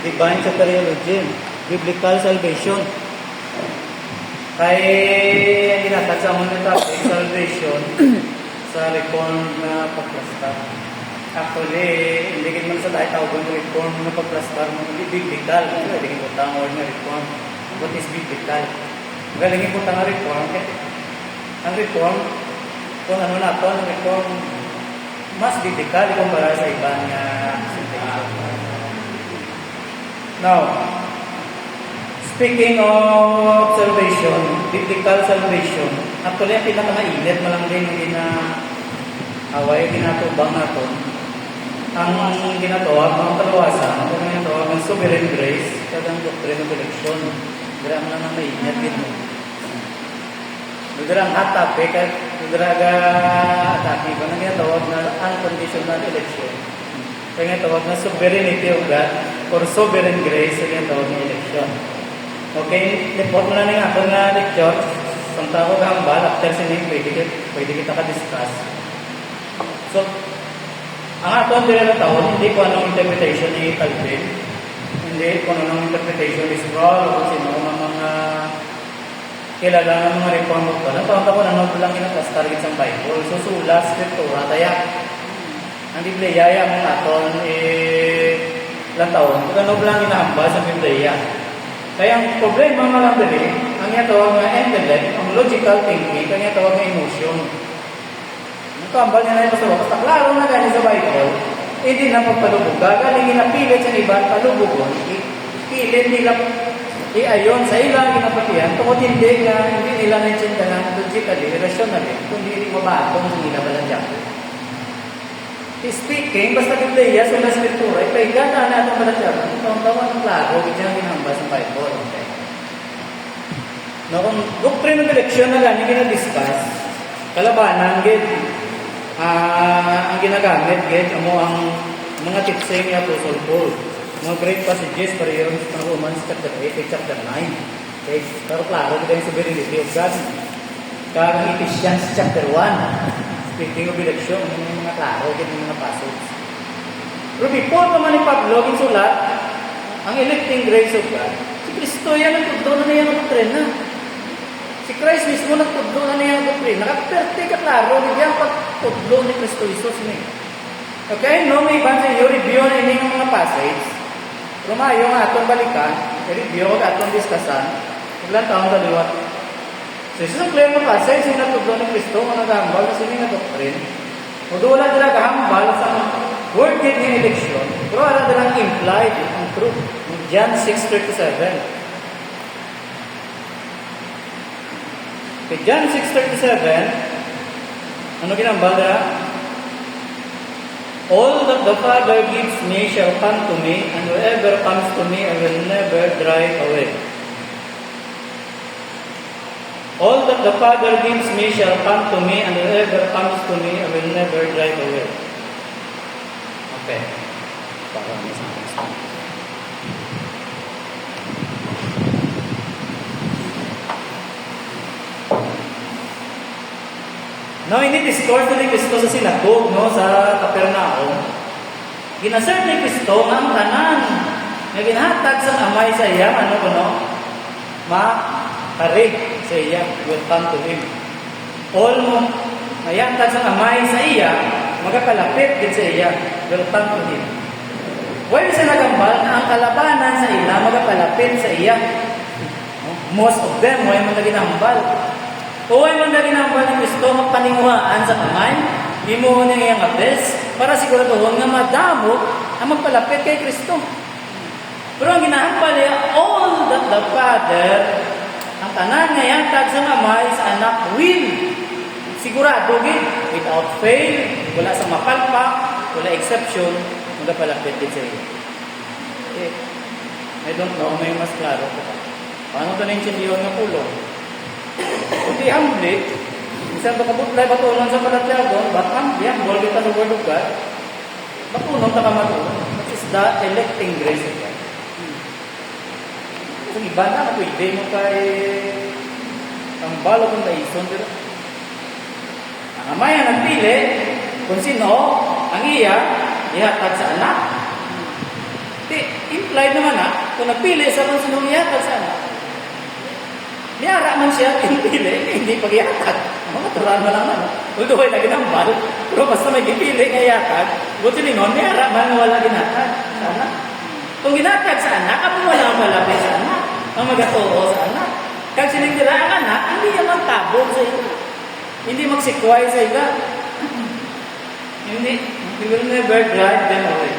divine soteriology, biblical salvation. Kaya ang ginatag sa mga topic, salvation, sa reform na pagplastar. Actually, hindi man sa dahil tawag ng reform na pagplastar, hindi biblical. Hindi ko tawag na reform. What is biblical? Galing ko tawag reform. Ang reform, kung ano na ito, ang reform, mas biblical kumpara sa ibang now, speaking of salvation, biblical salvation, actually ang pinakamainit mo lang din hindi na away, ginatubang natin. Ang ginatawag, mga kalawasan, ang ginatawag ng sovereign grace, kadang doctrine of election, grama lang na mainit din mo. Nagarang hatape, nagaraga hatape ko, ang ginatawag na unconditional election. Ang ginatawag na sovereignty of God, or sovereign grace, ang ginatawag na election. Okay, report mo na nga ako na lecture. Ang tawag hambal, after sining, pwede kita ka-discuss. So, ang ato ang dinatawag, hindi ko anong interpretation ni Calvin. Hindi ko anong interpretation ni Sproul, o sino ang mga kilala ng mga reform ko. Natawag ako na nung lang kinaplastar sa Bible. So, sulas, scriptura, tayak. Ang Biblia, yung aton, ilang taon. Kung ano lang inahambal sa Biblia. Kaya ang problema mga dali, ang tawag na intellect, ang logical thinking, ang tawag na emotion. Ang kambal niya na yung masawa. Basta klaro na gani sa Bible, hindi na pagpalubuga. Galing inapilit sa iba, palubugon, ipilit nila, iayon sa ilang ginapatiyan, tungkol hindi nila naintindahan logically, rationally, kundi hindi mabatong sa nila baladyak. Speaking, basta Biblia, sa Scriptura, ipaigan na itong baladyak. Itong tawag ng klaro, bigyan ginahambal sa Bible. Okay. No, kung doctrine of election na lang, yung ginadiscuss, kalabanan, ang ginagamit, ang mga tipsay ni Apostle Paul. Mga great passages para yun sa Romans chapter 8 at chapter 9. Okay, pero klaro, ito yung sovereignty of God. Karang Ephesians chapter 1. Speaking of election, yung mga klaro, yung mga passage. Pero before pa man ni Pablo, sulat, ang electing grace of God, si Kristo yan ang tudlo na niya ng doktrina. Si Christ mismo nagtudlo na niya ng doktrina. Nakaperte ka klaro, hindi ang pagtudlo ni Kristo Jesus niya. Okay, no, may iban sa iyo, review na ini ng mga passage. Rumayo nga atong balikan, review at atong discussan, ilang taong daliwat. So, isang clear na passage, yung natudlo ni Kristo, kung nagahambal na sila na doctrine, kung doon lang nila kahambal sa word gate ng election, pero wala nilang implied ang truth. John 6:37. Okay, John 6:37, ano ginambal nila? All that the Father gives me shall come to me, and whoever comes to me I will never drive away. All that the Father gives me shall come to me, and whoever comes to me I will never drive away. Okay. Now, ini-discourse na ni Kristo sa sinagog, no, sa Capernaum. Ginasert ni Kristo nga ang tanan na ginhatag sa amay sa iya, ma-harig sa iya, will come to him. All mo, mayantag sa amay sa iya, magkalapit din sa iya, will come to him. Why sa nagambal na ang kalabanan sa ila, magkalapit sa iya? Most of them, why man naginambal? O ay man naginambal ng Kristo, magpaninguhaan sa kamay, imuhon niya iyang abes, para siguraduhon nga madamo ang magpalapit kay Kristo. Pero ang ginahambal niya, all that the Father, ang tanan nga yantag sa amay sa anak will. Sigurado gid, without fail, wala sa mapalpak, wala exception, magpalapit din sa iyo. Okay. I don't know, may mas klaro ko. Paano ito na-intindihan ng pulong? Hindi humbly, isang bakabutlay batunon sa palatyagon, but humbly, humble kita sa word of God, batunon ta ka matulong. That is the electing grace of God. Kung iba na, pwede mo kay ang balo kung taison, pero ang amay ang nagpili, kung sino, ang iya, ihatag sa anak. Di, implied naman kung nagpili sa kung sinong ihatag sana. Niyara man siya, pinipili, hindi pag-ihatag. Mga turan mo lang naman. Although ay lagi ng bal, pero basta may gipili nga ihatag, buti ningon, niyara man wala ginatag. Sana. Kung ginatag sa anak, kami wala ang malapit sa anak. Ang magatuo sa anak. Kag sinigdira ang anak, hindi naman tabog sa ila. Hindi magsikway sa ila. Hindi. We will never drive them away.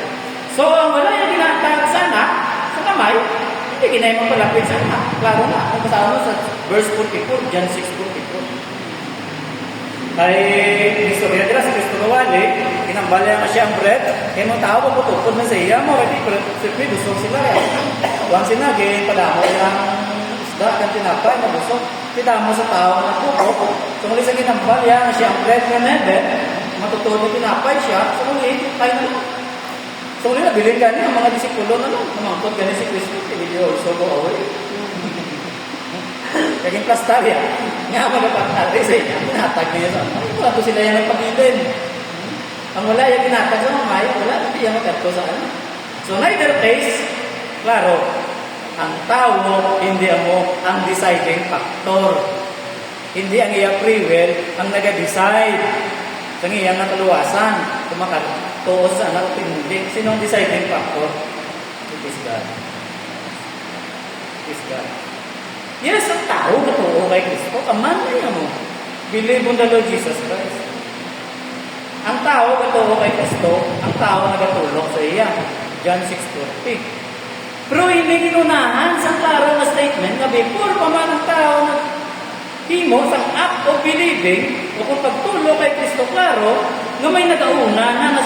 So, ang wala yung ginatag sa anak, sa kamay, hindi ginay magpalapit sa anak. Klaro na. Kung kasama sa verse 44, John 6:44. Kay istorya dira sa Kristo Kawali, kinambalya nga siya ang bread, kaya mga tao pagputupod na sa iya mo, kasi siyempre busog sila yan. Huwag sinagi, padamo lang isda, kan tinapay, mabusog. Tidamo sa tao na pupo. So muli sa kinambalya nga siya ang bread nga nebe, matutulog tinapay siya, so muli, tayo na lang. So muli nabilin ka niya, mga disipulo na lang, namangkot ka si Kristo, will you also go away? Kaging plastarya, nga magpapatari sa inyo, pinatag niya sa ano, wala to sila yung nagpagilin. Ang wala yung pinatag sa mamay, wala, hindi yung magkato sa ano. So, neither case, klaro, ang tao, hindi ang deciding factor. Hindi ang iya free will, ang nag-decide. Sa iyang nakaluwasan, kung makatuos sa anak, hindi. Sino ang deciding factor? It is God. It is God. Yes, ang tao natuo kay Kristo, aman na yan mo. Believe on the Lord Jesus Christ. Ang tao natuo kay Kristo, ang tao nagatulog sa iya. John 6:40. Pero hindi ginunahan sa klaro na statement na before pa man ang tao na himo sa act of believing o kung pagtulog kay Kristo, klaro, na may nagauna na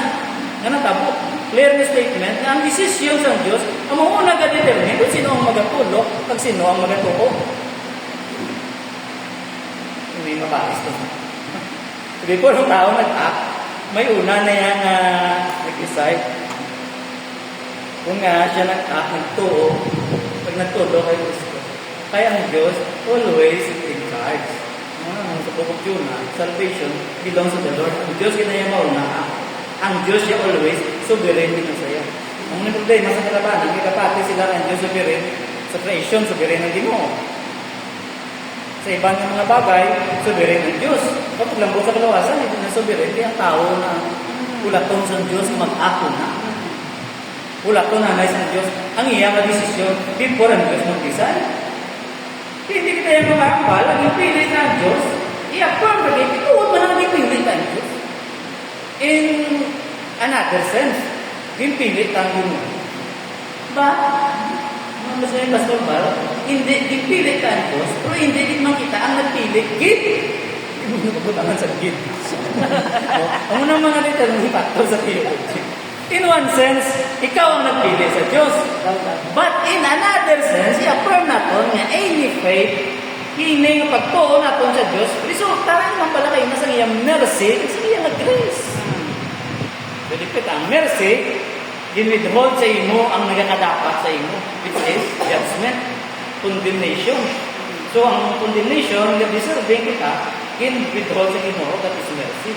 natabot. Clear na statement na ang desisyon sa Diyos ang mauna ga-determine kung sino ang magatulog at sino ang magatuo. Hindi mabahis to. Before ang tao nag-act, may una na yan nag-decide. Kung nga siya nag-act, nagtuo, pag nagtulog kay Kristo. Kaya ang Diyos always in charge. Sa pukok yun salvation belongs to the Lord. Ang Diyos kinaya mauna. Ang Diyos siya always sovereign din sa iyo. Ang may problema sa kalabanan, kapati sila ang Diyos sovereign sa creation, sovereign ang Ginoo. Sa ibang mga bagay, sovereign ang Diyos. Kapag lambot sa kalawasan, ito na sovereign, di ang tao na ulaton sa Diyos mag-ako na. Ulaton na sa Diyos ang iyang desisyon before ang Diyos mag-decide. Hindi kita yung mga ambal, ang ipilit ng Diyos, i-affirm ka din, ituwag mo na ang ipilit ng Diyos. In another sense, gimpilit ang Ginoo. Ba? Ano sa yung Pastor Bar? Hindi, gimpilit ang Diyos, pero hindi din makita ang nagpilit. Git! Hindi mo napagutangan sa git. Ang unang mga determining factor sa theology. In one sense, ikaw ang nagpilit sa Diyos. But in another sense, i-affirm natin nga any faith, hindi nga pagtuo natin sa Diyos, resulta rin naman pala kayo na sa iyang mercy, sa iyang grace. Dipit ang mercy, ginwithhold sa imo ang nagkakadapat sa imo, which is judgment, condemnation. So, ang condemnation, na deserving kita, ginwithhold sa imo, that is mercy.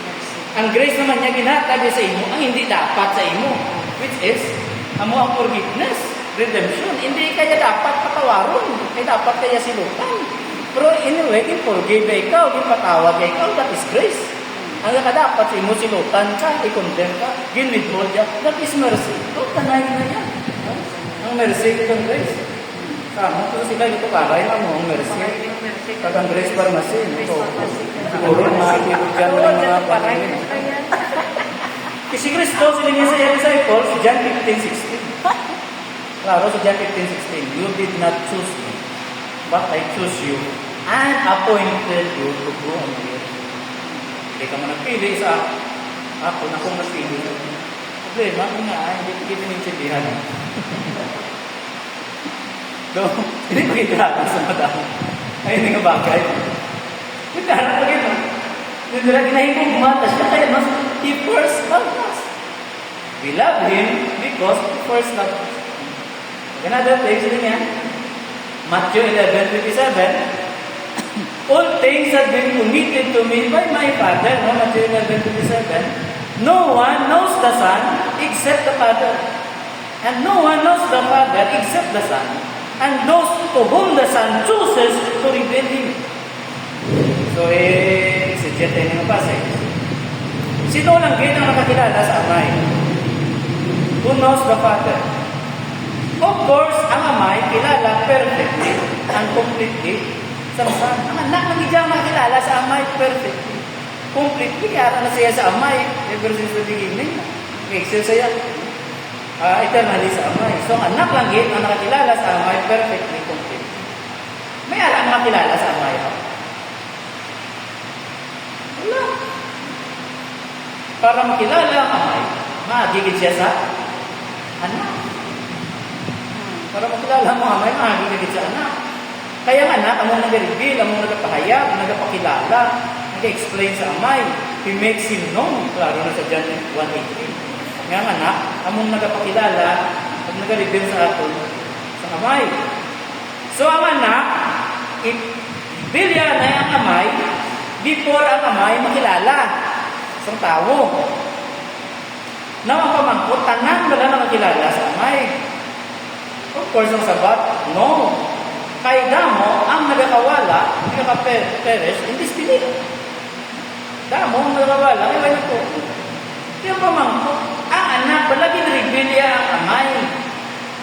Ang grace naman niya ginatag sa imo, ang hindi dapat sa imo, which is, amo ang forgiveness, redemption. Hindi kaya dapat patawaron, kaya dapat kaya silutan. Pero anyway, forgive ikaw, patawad ikaw, that is grace. Ang dapat sa imo silutan ka, i-condemn ka, ginwithhold ka, that is mercy. Ito, tanayin na yan. Ang mercy itong grace. Sama, kung sila ito karay na mo, ang mercy. Pag ang grace pharmacy, ito. Siguro, makikipag dyan ng mga panayin. Kasi Kristo, sila niya sa iyo disciples, John 15:16. Klaro sa John 15:16, you did not choose me, but I choose you, and appointed you to go on the earth. Hindi ka man nagpili sa ako na kung nagpili. Problema, hindi kita ninsindihan. So, hindi kita sa madami. Ay, hindi nga bagay. Kita na pag ito. Hindi na kinahingkong mata siya, kaya mas he first loved us. We love him because he first loved us. Another text niya, Matthew 11:27. All things have been committed to me by my Father. No? Matthew 11:27. No one knows the Son except the Father. And no one knows the Father except the Son, and those to whom the Son chooses to reveal Him. So, exegete ng passage. Sino lang din ang nakakilala sa Amay? Who knows the Father? Of course, ang Amay kilala perfectly and completely sa Son. Ang anak magiging makilala sa Amay perfectly. Completely, kaya na siya sa Amay ever since the beginning. Exist siya. Eternally sa Amay. So, ang anak lang din ang nakakilala sa Amay perfectly, completely. May alam makilala sa Amay. Wala. Para makilala ang Amay, magiging siya sa anak. Para makilala mo Amay, magiging sa anak. Kaya ang anak, among nag-reveal, among nagpahayag, nagpakilala, nag-explain sa Amay. He makes Him known. Klaro na sa John 1:18. Nga anak, among nagpakilala, at nag-reveal sa aton sa Amay. So ang anak, i-reveal na ang Amay before ang Amay makilala sa tao. Na ang pamangkot, tanan wala na makilala sa Amay. Of course, ang sabat, no. Kay damo, ang nagkakawala, nagkaka-perish, in this belief. Damo, ang nagkakawala, ay wala po. Yung pamangkot, ang anak, palagi na-reveal ang Amay.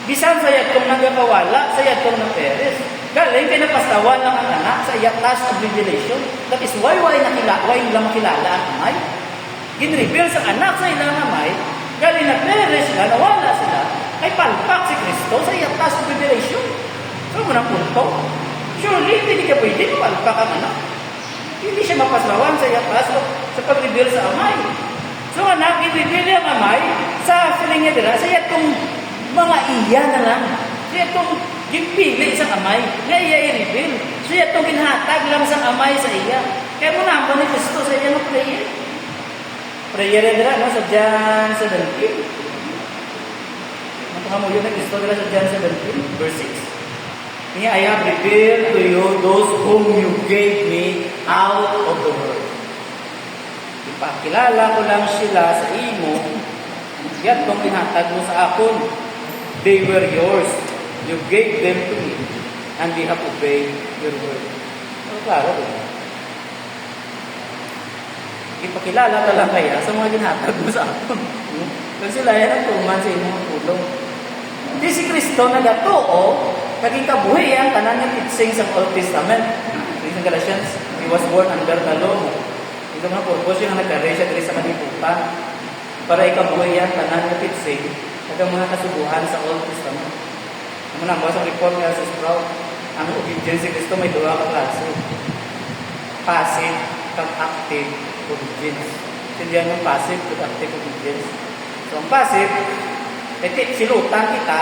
Bisan sa yatong nagkakawala, sa yatong na-perish. Galing, pinapastawan lang ang anak sa yatas of revelation. That is why nila makilala ang Amay. Gin-reveal sa anak sa ilang Amay, galing na-perish sila, nawala sila, ay palpak si Kristo sa yatas of revelation. So, munang punto. Surely, hindi ka pwede palpak ang anak. Hindi siya mapaslawan sa yatas sa pag-reveal sa Amay. So, anak, i-reveal ang Amay sa feeling niya dira, sa yatong mga iya na lang. Sa yatong gipili sa Amay, na iya i-reveal. Sa yatong ginhatag lang sa Amay sa iya. Kaya mo na ang manifesto sa iya ng prayer. Prayer nila, no? Sa John 17. Matuhamuyo na Kristo nila sa John 17, verse 6. I have revealed to you those whom you gave me out of the world. Ipakilala ko lang sila sa imo, yan kung pinatag mo sa akon. They were yours. You gave them to me, and they have obeyed your word. So, klaro diba? Ipakilala ka lang kaya sa mga ginatag mo sa akon. Kasi sila yan ang tuman sa inyong tulong. Hindi si Kristo nagatuo, naging kabuhi yan, tanan yung teaching sa Old Testament. Sa Galatians, he was born under the law. Ito nga purpose yung nagkaray siya dito sa kalibutan. Para ikabuhi yan, tanan yung teaching, nagang mga kasubuhan sa Old Testament. Naman ang basang report nga sa Sprout, ang obedience si Kristo may dua ka klase. Passive kag active obedience. Tindihan yung passive kag active obedience. So ang passive, silutan kita,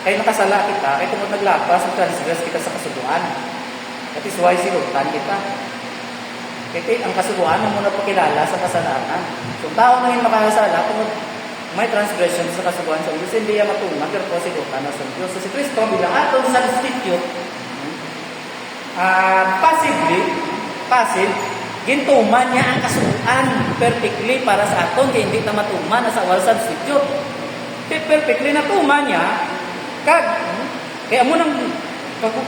kaya nakasala kita, kaya tungkol naglapas, nagtransgress kita sa kasubuan. That is why silutan kita. Kaya ang kasubuan ang muna pakilala sa kasalanan. So, tao na yung makasala, tungkol may transgression sa kasubuan sa Diyos, hindi yan matungan, pero po silutan na sa Diyos. So, si Kristo bilang atong substitute, passive, gintuman niya ang kasubuan perfectly para sa aton, kaya hindi na matuman na sa wal substitute. Perfectly na tuman niya, kaya mo nang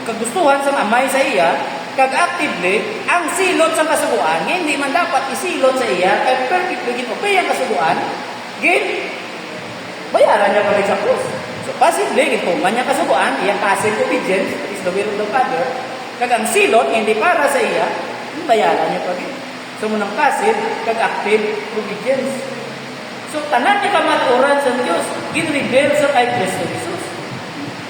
kagustuhan sa Amay sa iya, kag-actively, ang silot sa kasubuan, hindi man dapat isilot sa iya, kaya perfectly ginobey ang kasubuan, bayaran niya pa rin sa krus. So, passively, gintuman niya kasubuan, iyang passive obedience, that is the will of the Father, kag ang silot, hindi para sa iya, bayaran niya pa rin. So, munang passive, kag-active obedience. So, tanan niya kamaturan sa Diyos, gin-reveal sa kay Kristo Jesus.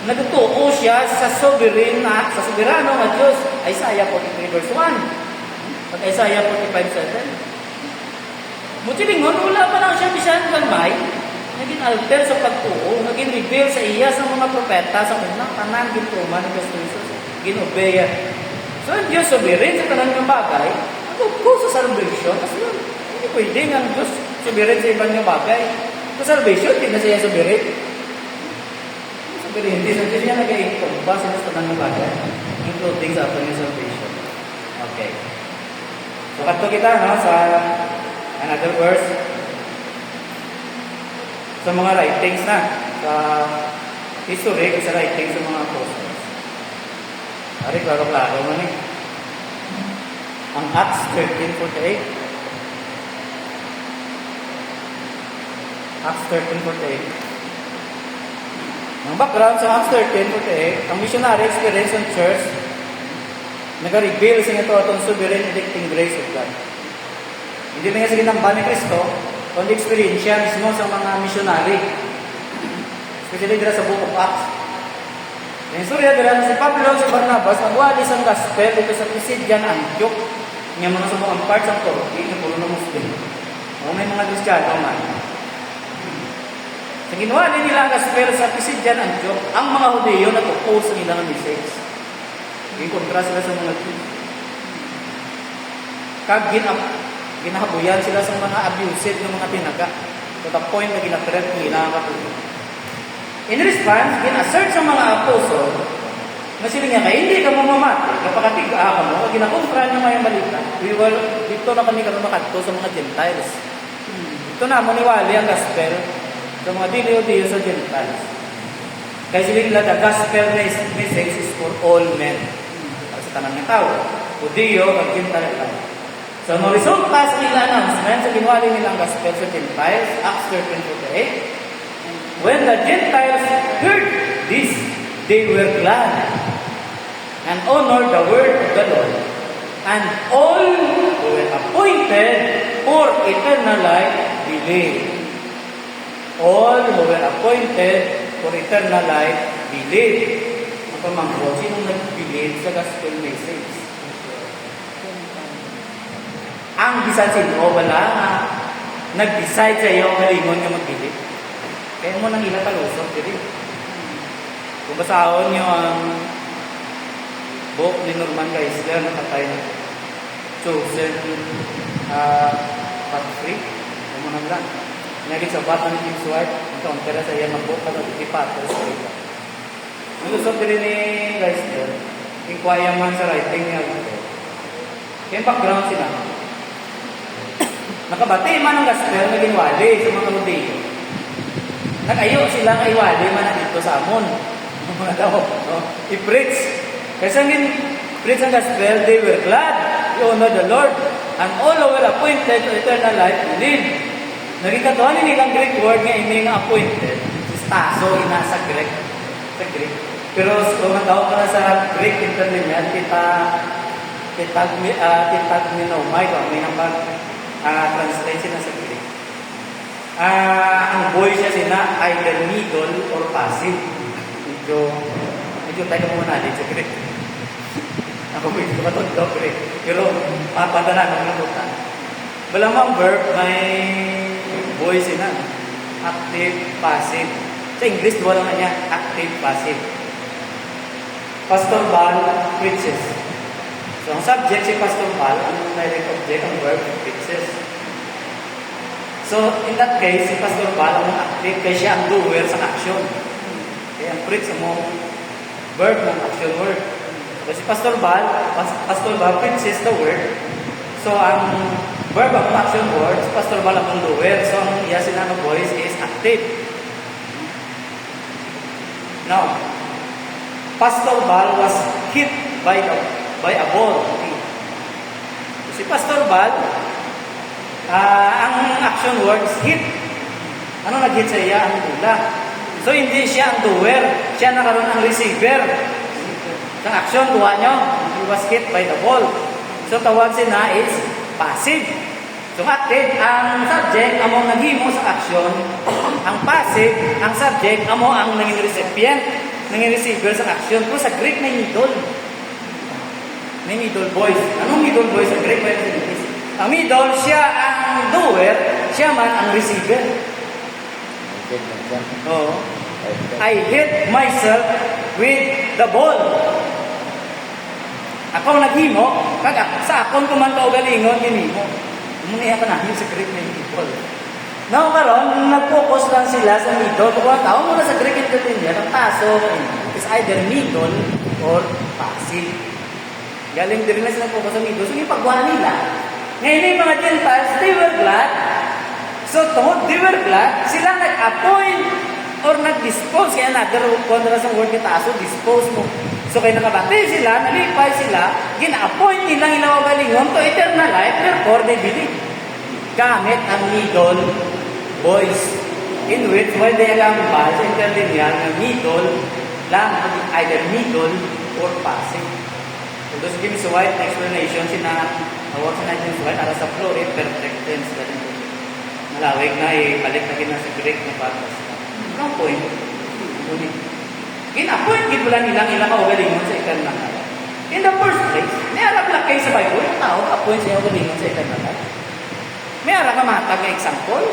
Nagtuo siya sa soberano nga Diyos. Isaiah 43 verse 1. Pag Isaiah 45:7. Mutilingon, wala pa lang siya bisan gamay. Naging alter sa pagtuo, naging reveal sa iya sa mga propeta sa unang tanan gintuman ni Kristo Jesus. Ginobeya. So, ang Diyos sovereign sa tanan ng bagay, nagtuo sa salvation, kasi yun, hindi pwede ng Diyos sovereign sa ibang ng bagay. Sa salvation, hindi na siya sovereign. Sovereign, hindi niya nag-i-encompass sa tanan ng bagay, including sa ating salvation. Okay. So, kato kita, no, sa another verse, sa mga writings na. sa history, sa writing sa mga apostles. Ari, klaro-klaro man eh. Ang Acts 13:48. Acts 13:48. Ang background sa Acts 13:48, ang missionary experience ng church nag-reveal sa ito atong sovereign electing grace of God. Hindi lang sa ginamba ni Kristo, kundi experience siya mismo sa mga missionary. Especially dira sa Book of Acts. Yung istorya dira si Pablo si Barnabas nagwalis ang gospel dito sa Pisidian Antioch. Nga mga sa mga parts ng Turkey, nga puro na Muslim. O may mga Kristiyano man. Sa ginawa nila ang gospel sa Pisidian Antioch, ang mga Hudiyo nag-oppose sa nilang message. Yung kontra sila sa mga Jews. Kag ginahabuyan sila sa mga abusive ng mga tinaga. To the point na ginatret nila ang katulog. In response, gina-assert sa mga apostle na sila nga, hindi ka mamamati, kapag ka mo, ginakontra nyo ngayong balita, dito na kami makadto sa mga Gentiles. Ito na, maniwali ang gospel sa mga dili-o-diyo sa Gentiles. Kaya sila nila, the gospel message is for all men. Para sa tanang ng tao, Hudiyo at Gentile. So, no resulta sa nila announcement, sa ginwali nilang gospel sa Gentiles, Acts 13:48, when the Gentiles heard this, they were glad and honored the word of the Lord. And all who were appointed for eternal life believed. All who were appointed for eternal life believed. Ang pamangko, sinong nag-believe sa gospel message? Ang bisan sino, wala nga nag-decide sa iyo kalingon nga mag-believe. Kaya mo nang ilang kalusot, dili. Kung basahon nyo ang book ni Norman Geisler na patay na chosen Patrick, kung mo nang lang. Naging sa bata ni James White, encounter sa iya ng book na nagtipater sa ito. Ang lusot din ni Geisler, inquire man sa writing niya. Kaya background sila. Nakabati man ang gospel na ginwali sa mga Hudiyo. Nag-ayo sila nga iwali man na dito sa amon. Mga daw, no? I-preach. Kasi ang preach ang gospel, they were glad, they honor the Lord, and all who were appointed to eternal life believe. Naging katuan nilang Greek word nga ini nga appointed, staso, ina sa Greek. Sa Greek. Pero kung matawag ka na sa Greek interlinear, kitag minomay, kung may nang translation na sa Greek. Ang boy siya sina either middle or passive. Medyo tayo muna dito sa Greek. Ako medyo matundok Greek. Pero mapadalan ako ng buta. Balamang verb may boy sina. Active, passive. Sa English, duwa lang niya. Active, passive. Pastor Bal preaches. So, ang subject si Pastor Bal, ang direct object, ang verb, preaches. So, in that case, si Pastor Bal ang active, kaya siya ang doer sa action. Kaya ang preach mo, verb ng action word. Kasi Pastor Bal preaches the word. So, ang verb ang action word, si Pastor Bal ang doer. So, ang iya sinanong voice is active. Now, Pastor Bal was hit by a ball. Si Pastor Bal, ang action word is hit. Ano nag-hit sa iya? Ang bola. So, hindi siya ang doer. Siya nakaroon ang receiver. Sa action, tuwa nyo, he was hit by the ball. So, tawag siya na is passive. So, active, ang subject, amo naghimo sa action. Ang passive, ang subject, amo ang naging recipient, naging receiver sa action. Pero sa Greek, may middle. May middle voice. Anong middle voice sa Greek? Ang middle, siya ang doer, siya man ang receiver. Oh. I hit myself with the ball. Ako naghimo, sa akong kuman kaugalingon, ginimo. Umuniya ka na, yung sa Greek na middle. Now, karon nag-focus lang sila sa middle. Kung tao mo na sa Greek interlinear, ang taso is either middle or passive. Galing din na sila focus sa middle. So, yung pagwa nila, ngayon yung mga Gentiles, they were glad. So, tungkol they were glad, sila nag-appoint or nag-dispose, kaya another kontra sa word kita aso, dispose mo. So kaya nakabati sila, nalipay sila, gina-appoint nilang ilawagalingon to eternal life, therefore they believe. Gamit ang middle voice, in which while they allow ba sa interlinear, ang middle lang, either middle or passive. So those James White explanation, award sa James White, ara sa fluid, perfect tense, malawig na, balik na gina sa Greek na patas. Ang point, gina-point, gipula nilang ilang kaugalingon sa eternal life. In the first place, may arap lang kayo sa Bible, yung tao, ka-point sa kaugalingon sa eternal life. May arap ka matag na example.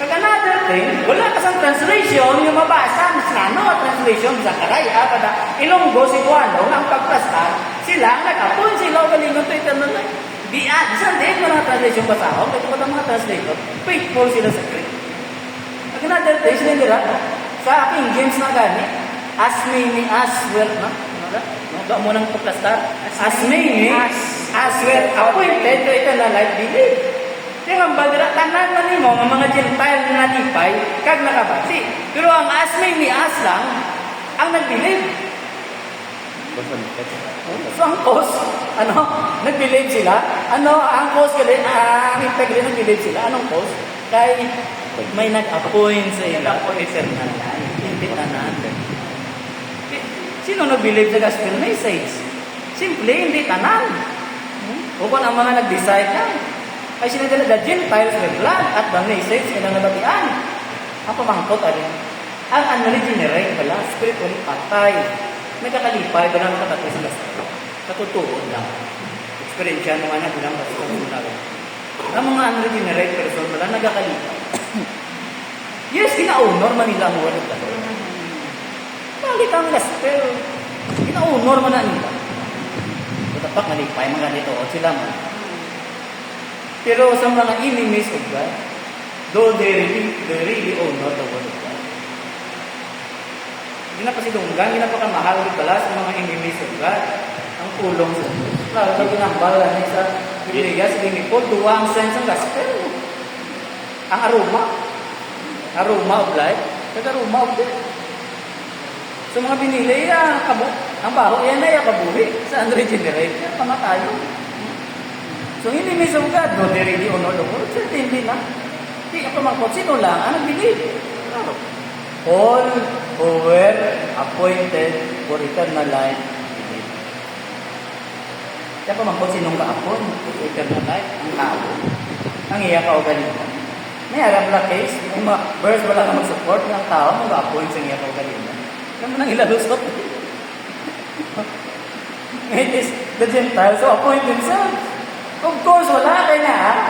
Pag another thing, wala ka sa translation, yung mabasa, mas ano, translation, sa karaya, pada Ilonggo, Cebuano, ang pagplastar, sila ang nag-appoint sa kaugalingon sa eternal life. Bisan din, mga translation basahon, kasi mga translator, faithful sila sa Greek. Pag another thing, sila nila, sa King James na gani, as many as were, no, mo nang pagplastar, as many as were appointed to eternal life, believe. Kaya ang badira, tanan na nimo, ang mga Gentile na nalipay, kag nakabati. Pero ang as many as lang, ang nag-believe. So ang cause, nag-believe sila. Ang cause gali, ang impact rin nag-believe sila. Anong cause? Kaya may nag-appoint sa ila for eternal life. Hindi tanan. Sino nag-believe sa gospel message? Simple, hindi tanan. O kung ang mga nag-decide na, ay sinadala the Gentiles with blood at the message ilang nabatian. Ang pamangkot alin. Ang unregenerate pala, spiritually patay. Nagkakalipay, bilang katatay sa gospel. Katutuon lang. Experiensya naman na bilang katutuon. Ang mga unregenerate person pala, nagkakalipay. Yes, kina-honor man nila ang word of God. Bakit ang gospel? Kina-honor man na nila. Katapak nalipay, mga dito, sila man. Pero sa mga enemies of God, though they really honor the word of God. Hindi na pasidunggan, hindi na pakamahal pala sa mga enemies of God. Ang tulong sa Diyos. Lalo na ginambal na sa Biblia, sa Lingipod, duwa ang sense ng gospel. Ang aroma of life, aroma of death. So mga binili, ang baho, yan ay kabuhi sa unregenerate, pamatayo. So hindi may of God, no, they really honor the word, certainly na. Hindi ka pamangkot, sino lang, ang nag-believe? All who were appointed for eternal life, believe. Kaya pamangkot, sinong ka-appoint for eternal life? Ang tao. Ang iya kaugalingon. May harap lang case, yung verse wala ka mag-support ng tao, mag-appoint sa iya kaugalingon. Kaya mo nang ilalusot. It is the Gentiles who appoint themselves. Of course, wala kayo na,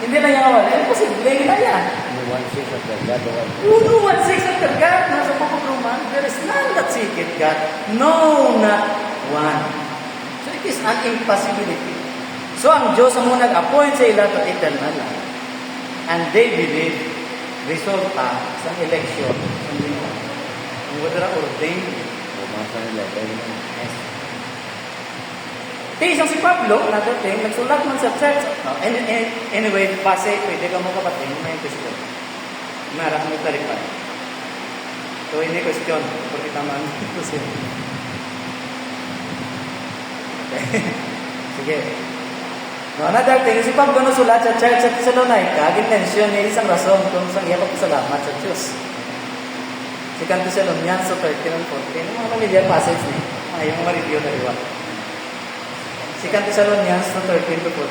hindi na niya wala. Imposible na yan. No 1/6 after God. No 1/6 after God. Nasa Book of Romans, there is none that seeketh God. No, not one. So it is an impossibility. So ang Diyos ang muna nag-appoint sa ila to eternal life. And they believe, resulta sa election. Ang wadara ordained. Bumasa nila. Yes. Isang si Pablo, another thing, nagsulat man sa church. Anyway, pase, pwede ka mo kapatid, may question. Marap mo taripay. So, ini question, porque taman. Okay. Sige. No, another thing, si Pablo nagsulat sa church sa Thessalonica, gin-mention niya isang rason kung saan iya pagpasalamat sa Diyos. Si Thessalonians 13 and 14, mga familiar passage niya. Yung mga review na liwa. 2 Thessalonians 13 to 14.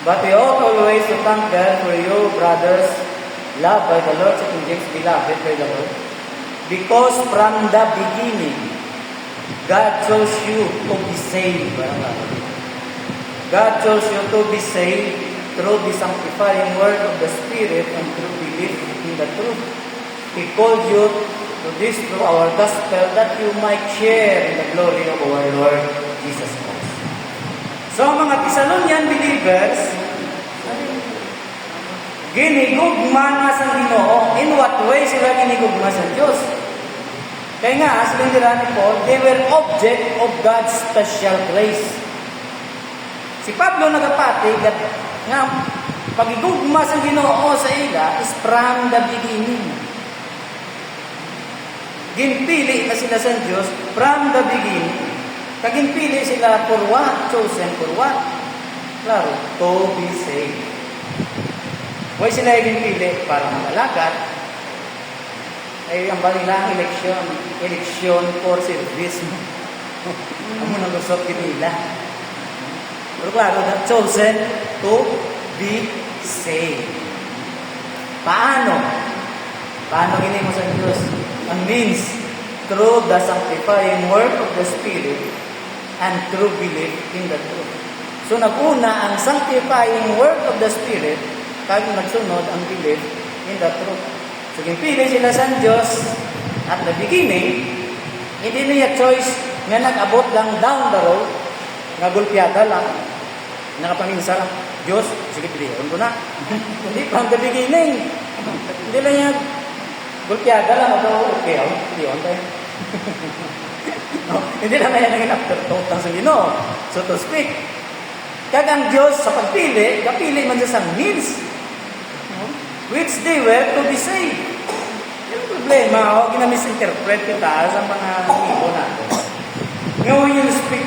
But we ought always to thank God for you, brothers, loved by the Lord, sa King James, beloved by the Lord. Because from the beginning, God chose you to be saved. God chose you to be saved through the sanctifying word of the Spirit and through belief in the truth. He called you to this through our gospel that you might share in the glory of our Lord Jesus Christ. So, mga Thessalonian believers, ginigugma nga sa Ginoo. In what way sila ginigugma sa Diyos? Kaya nga, sila nila ni Paul, they were object of God's special grace. Si Pablo nagapati, nga, Pagigugma sa Ginoo sa ila is from the beginning. Ginpili na sila sa Diyos from the beginning. Kaginpili sila for what? Chosen for what? Klaro, to be saved. Why sila ginpili? Para magalagat. Ay, ang balilang eleksyon. Eleksyon for service. Amo nang gusot kinila. Pero klaro, chosen to be saved. Paano? Paano gini mo sa Diyos? Ang means, through the sanctifying work of the Spirit and through belief in the truth. So naguna ang sanctifying work of the Spirit kag nagsunod ang belief in the truth. So ginpili sila sa Diyos at the beginning, hindi niya choice nga nag-abot lang down the road, nagulpiyada lang, nakapaminsa lang, Diyos, sige pilihan ko na. Hindi from the beginning. Hindi lang yan. Gulpiyada lang ako, okay, pilihan tayo. No, hindi lang yan naging afterthought lang sa Ginoo, so to speak. Kag ang Diyos sa pagpili, kapili man siya sa means, which they were to be saved. Yung problema, ginamisinterpret kita sa mga ibo natin. Ngayon yung speak,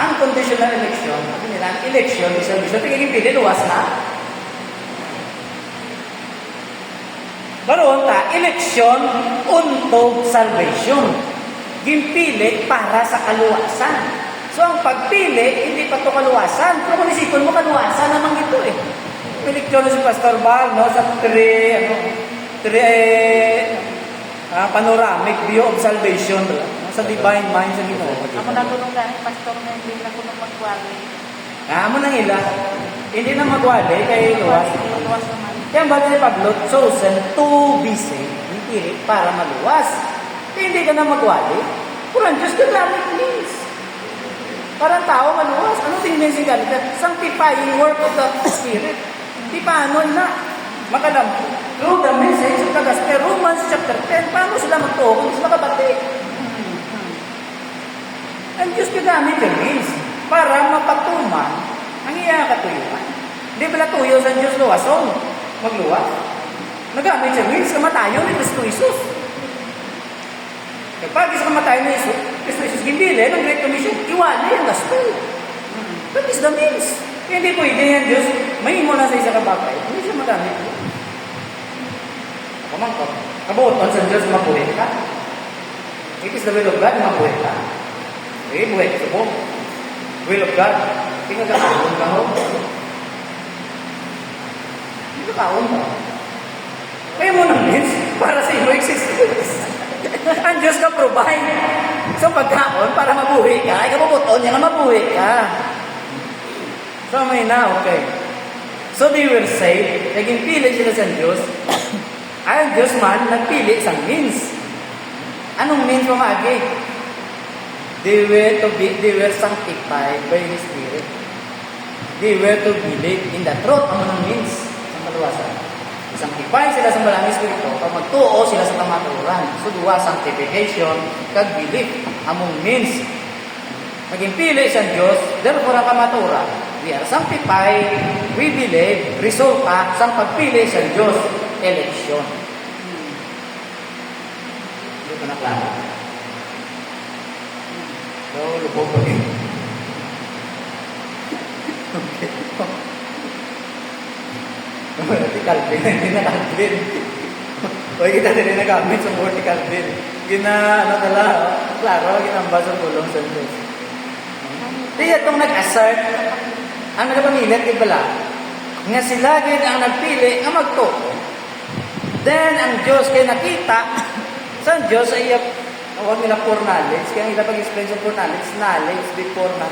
unconditional election, sabi nila, ang election, isang tingin pili, luwas na. Baroon ta, election unto salvation. Ginpili para sa kaluwasan. So ang pagpili, hindi pa ito kaluwasan. Pero kung isipon mo, kaluwasan naman ito eh. Eleksyon si Pastor Val, no, sa panoramic view of salvation, sa divine mind sa Ginoo. Ako natulong gani, pastor na hindi na ko nung magwali. Amo nang ila, hindi na magwali kay luwas. Luwas naman. Kaya ang bagay ni Pablo, chosen to be saved, hindi para maluwas. Kaya hindi ka na magwali, kurang Diyos ka gamit means. Parang tao maluwas. Ano tingin si God? Sanctifying work of the Spirit. Di paano na? Makalam. Through the message of the gospel, Romans chapter 10, paano sila magtuo kung sila kabati? Ang Diyos ka gamit yung means para mapatuman ang iya katuyuan. Hindi pala tuyo sa Diyos luwasong magluwas. Nagamit siya means kamatayon ni Kristo Jesus. Kapag isa kamatayon ni Kristo Jesus, gimbili ng Great Commission, iwali ang gospel. That is the means. Hindi pwede yan Diyos, may mo na sa isa kabakay, hindi siya magamit. Kamangkot, kabuotan sa Diyos, mabuhay ka. It is the will of God, mabuhay ka. Eh, buhay ka po. Will of God, tingnan ka kaon ka ho. Hindi ka kaon ka. Kaya mo ng means para sa iyo existence. Ang Diyos ka provide sa pagkaon para mabuhay ka. Ay kapuputon niya nga mabuhay ka. So may na, okay. So they were saved. Naging pili sila sa Diyos. Ay ang Diyos man nagpili sa means. Anong means mamagi? They were sanctified by His Spirit. They were to believe in the truth. Anong means? Sa maluwasan. Sanctify sila sa malang Espiritu. Pag magtuo sila sa kamaturan. So, duwa, sanctification, kag belief. Among means. Naging pili sa Diyos, therefore ang kamaturan. We are sanctified, we believe, resulta sa pagpili sa Diyos, election. Hindi ko na klaro. So, lubog ko din. Okay. Vertical bin, hindi na Calvin. Huwag kita din nagamit sa vertical bin. Klaro, ginamba sa pulong sa Diyos. Kaya itong nag-assert, ang nagpamilit, di bala, nga sila gid ang nagpili nga magto. Then, ang Diyos kay nakita, sa Diyos ay huwag nila for knowledge, kaya nila pag-explain sa for knowledge before na.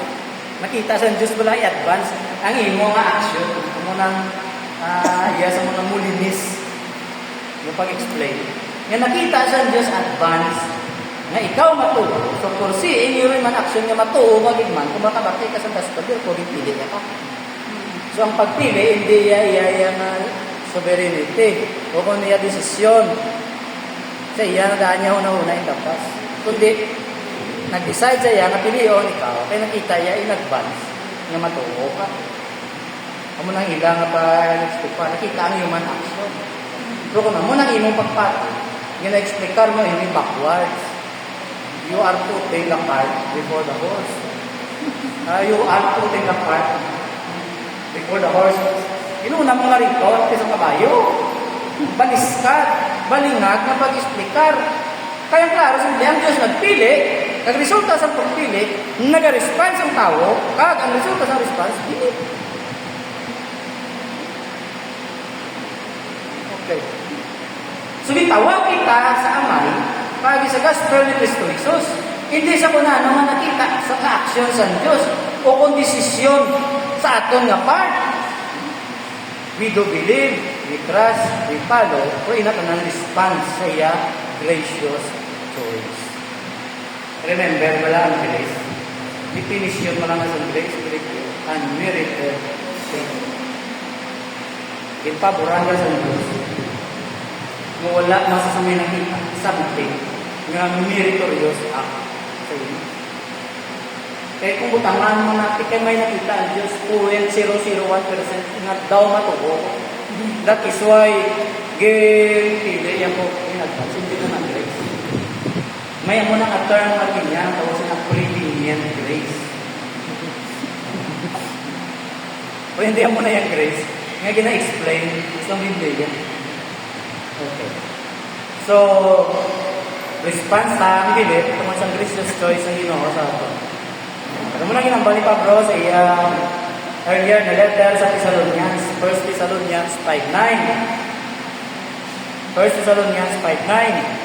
Nakita sa Diyos bala i-advance ang imo nga action, mo nang sa mga mulinis yung pag-explain. Nga nakita sa Diyos advance nga ikaw matuo. So, foreseeing yun man action nga matuo, magigman, kung makabati ka sa gospel, kung pili ka. So, ang pagpili, hindi iya na sovereignty o kung niya desisyon. Sa iya, nadaan niya una-una yung tapas. Kundi, nag-decide sa iya, napiliyon ikaw, kaya nakita iya in advance nga matuo ka. Amo nang ila nga pa nakita ang human action. Pero kung amo nang imong pagpati, gina-explicar mo ini backwards. You are putting the cart before the horse. You are putting the cart before the horse. Inuna mo nga rito, sa kabayo. Baliskat, balingag na pag-explicar. Kaya klaro, simple ang Diyos nagpili, nagresulta sa pagpili, nag-response ang tao, kag ang resulta sa response, hindi. Okay. So, gitawag kita sa amay, pagi sa gospel ni Cristo Jesus. Hindi sa kuna naman nakita sa action sa Diyos o kung desisyon sa aton nga part. We do believe, we trust, we follow, o inatanan response sa iya gracious choice. Remember, wala ang grace. Definition mo lang sa grace, unmerited favor. Ipaboran ka sa Diyos. Kung wala masasamay nakita, something nga meritorious act sa iyo. Kaya kung butangan mo natin, kaya may nakita ang Diyos, 0.001% nga daw matubo. That is why, pili yan po, in-advance, hindi na ng grace. May mo nang a-term na ganyan, tawag siya ng prevenient grace. O hindi mo na yung grace, nga gina-explain sa Biblia. Okay. So, response sa ang bilit, tungkol sa gracious choice sa Ginoo sa ato. Ano mo na ginambali pa bro sa earlier na letter sa Thessalonians, 1 Thessalonians 5:9. 1 Thessalonians 5:9.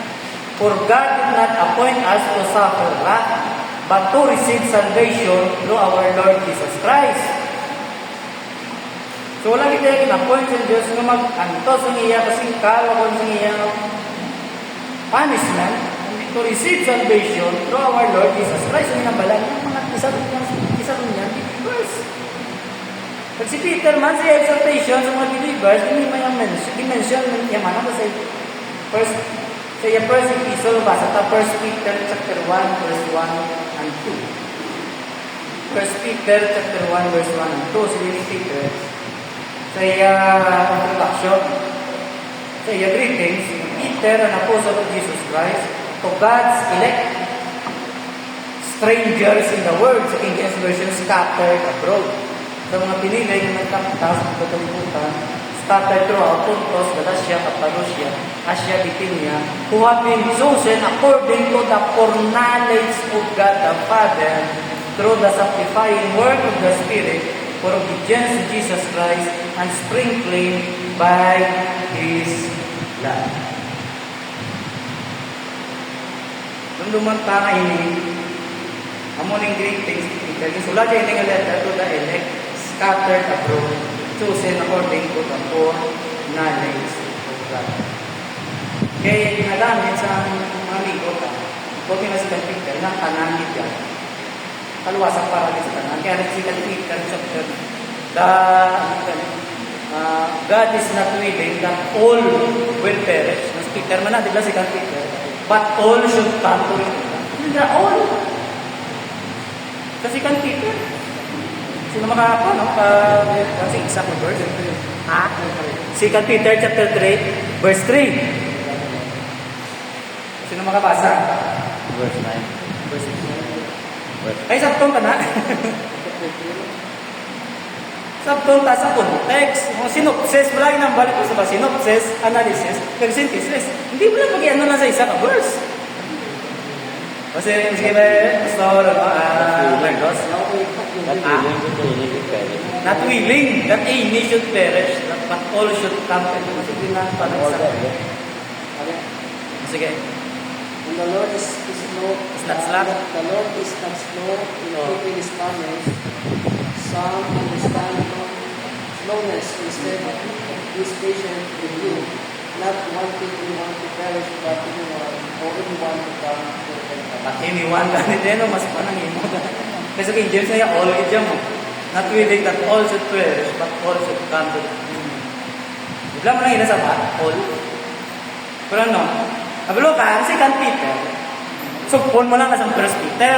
For God did not appoint us to suffer wrath, but to receive salvation through our Lord Jesus Christ. So wala kita yung appoint sa Diyos nga mag-anto sa iya kasingkal o kung sa iya punishment to receive salvation through our Lord Jesus Christ. Ang inabalan ng mga Thessalonians believers. Pag si Peter man sa exhortation sa mga believers, hindi may mention niya man sa first epistle, basa ta 1 Peter chapter 1 verse 1 and 2. 1 Peter chapter 1 verse 1 and 2, si Peter sa introduction, sa greetings, Peter, an apostle of Jesus Christ, to God's elect, strangers in the world, sa King James Version, scattered abroad. Sa mga pinili na nagkakita sa katalimutan, scattered throughout Pontus, Galatia, Cappadocia, Asia, Bithynia, who have been chosen according to the foreknowledge of God the Father, through the sanctifying work of the Spirit, for obedience to Jesus Christ, and sprinkling by His blood. Nung lumanta nga ini, amuning greetings, sulat ini nga letter to the elect, scattered abroad, chosen according to the foreknowledge of God. Kaya ginagamit sa mga ligot, kung pinasikan Peter, ng tanan ni God. Kaluwasan para din sa tanan. Kaya nagsikan Peter chapter, God is not willing that all will perish. Mas Peter man na, di ba si Peter? But all should come to Him. Hindi na all. Kasi kan Peter. Sino makakapa, no? Kasi isa ko verse. Ha? Si Peter chapter 3, verse 3. Sino makabasa? Verse 9. Verse 9. Ay, sabtong ka na. Sabtong ta sa context. Mga synopsis, malagi nang balik ko sa synopsis, analysis, kag synthesis. Hindi mo lang pag-iano lang sa isa ka verse. Kasi, sige ba, Pastor, Marcos? Not willing that any should perish, but all should come to the discipline pa ng isa. Sige. And the Lord is slow. Not slack. The Lord is not slow in keeping His promise. Some understand slowness instead. He is patient with you, not wanting anyone to perish, but anyone to come to repentance. But anyone, ganito mas panangin mo. Kasi King James na all idya mo. Not willing that all should perish, but all should come to repentance. Bigla mo lang yun sa all. Pero ano? Abalo ka, si Peter. So, phone mo lang sa 1 Peter.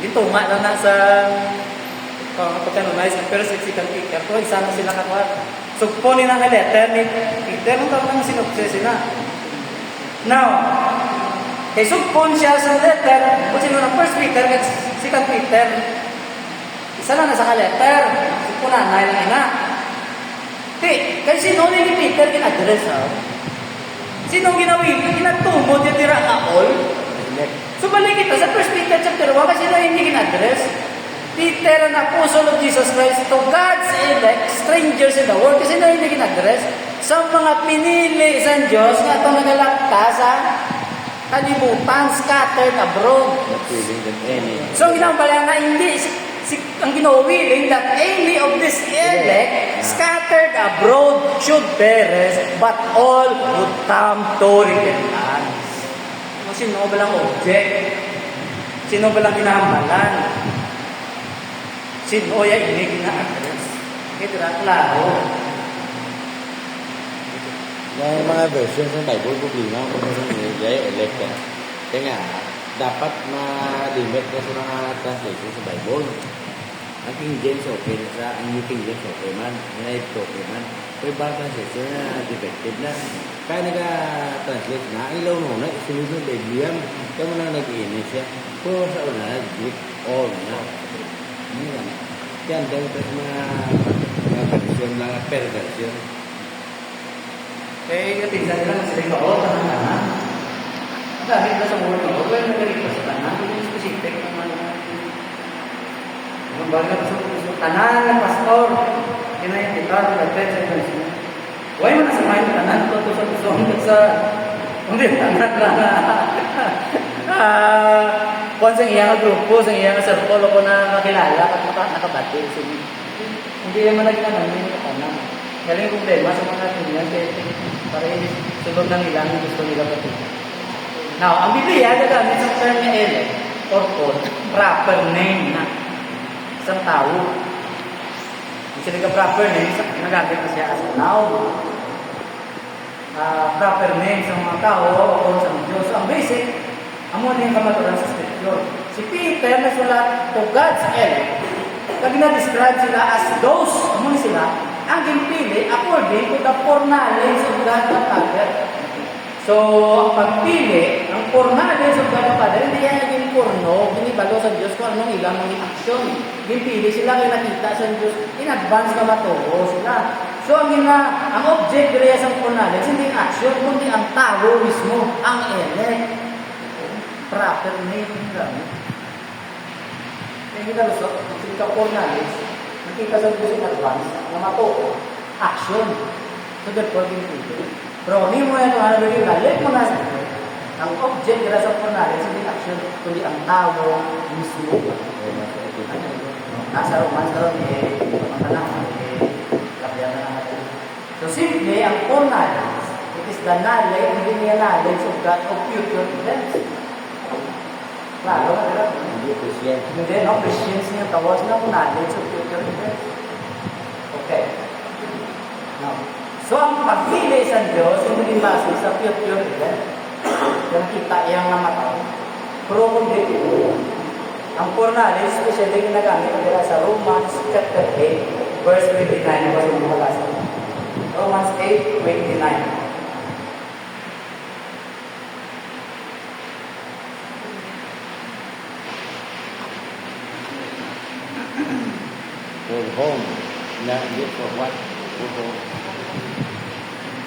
Dito, lang na sa pagkanonize ng first and second Peter, kung isa na sila kakuha. Sugpo ni ng letter ni Peter, nung tawag nang sinukses sila. Now, kay sugpon siya sa letter, kung sino ng first Peter at second Peter, isa lang na sa letter, sugpon na, lang ina. Kay sino ni Peter kin-address, ha? Sinong ginawin? Kinatumod yung tira all? So balik kita sa 1 Peter chapter 1 kasi na hindi kin-address. Peter, an apostle of Jesus Christ, to God's elect, strangers in the world, kasi na hindi kin-address. Sa mga pinili sa Diyos, nga itong nagalakta sa kalibutan, scattered abroad. Not willing that any. So ang ginawa pala nga hindi, ang ginawiling that any of this elect scattered abroad should perish, but all would come to repentance. Sino ba lang object? Sino ba lang kinahambalan? Sino yan hindi kina-address? Ito na, klaro. Yung mga versions ng Bible, problema kung ano yung elect ka. Kaya nga, dapat ma-limit na sa mga translation sa Bible. Ang King James okay na sa, ang New King James okay man, United okay man. Pero ibang translation na defective na. Kaya nag-translate na, ilaw na, isunod ng Biblia, kaya mo na nag-iinis siya. Pero sa una, nag-Greek all na. Yan, dahil sa mga version, mga per version. Eh, tingnan nila mas rin ako, tanan-tanan. Ang dami na sa word ko, well, nagalit pa sa tanan, hindi yung specific naman. Ang bagay sa tanan ng pastor, kinayatitar, nag-pet sa iba. Huwag mo na sa mga tanan, ito sa gusto, hindi tanan na. Kung sa iyang grupo, sa iyang circle, ako na nakilala, at nakabati. Hindi naman nagtanan, hindi nagtanan. Kaya yung problema sa mga tingnan, para sunod ng ilang gusto nila pati. Now, ang Biblia, gagamit sa term na elect or called, proper name na isang tao. Kung sila proper name, nagamit na siya as a noun. Proper name sa mga tao o sa Diyos. So, ang basic, amo na yung kamaturan sa scripture. Si Peter na sulat to God's elect, pag na-describe sila as those, amo na sila, ang ginpili according to the foreknowledge of God the Father. So, ang pagpili, ang foreknowledge of God the Father, hindi yan naging porno, ginibalo sa Diyos kung anong ilang mga aksyon. Ginpili sila kaya nakita sa Diyos, in advance na matuho sila. So, ang object nila sa foreknowledge, hindi ang aksyon, kundi ang tao mismo, ang elect. Proper name, yung gamit. Kaya hindi na lusot, hindi ka foreknowledge, nakita sa Diyos in advance na matuho, action. So, therefore, ginpili. Pero hindi mo yan kung ano yung galit mo na sa ang object nila sa foreknowledge, hindi action, kundi ang tao mismo. Nasa Romans karon kapiyan na natin. So simply, ang foreknowledge, it is the knowledge, hindi niya knowledge of God of future events. Klaro, Hindi Christian. hindi, no? Christians niya tawag na knowledge of future events. Okay. Now, so ang pagpili sa Diyos, hindi base sa future event. Yung kita iyang namatay. Pero kundi ang foreknowledge, especially ginagamit nila sa Romans chapter 8, verse 29, na yung mga Romans 8, 29. For home. Na, yun for what? For home.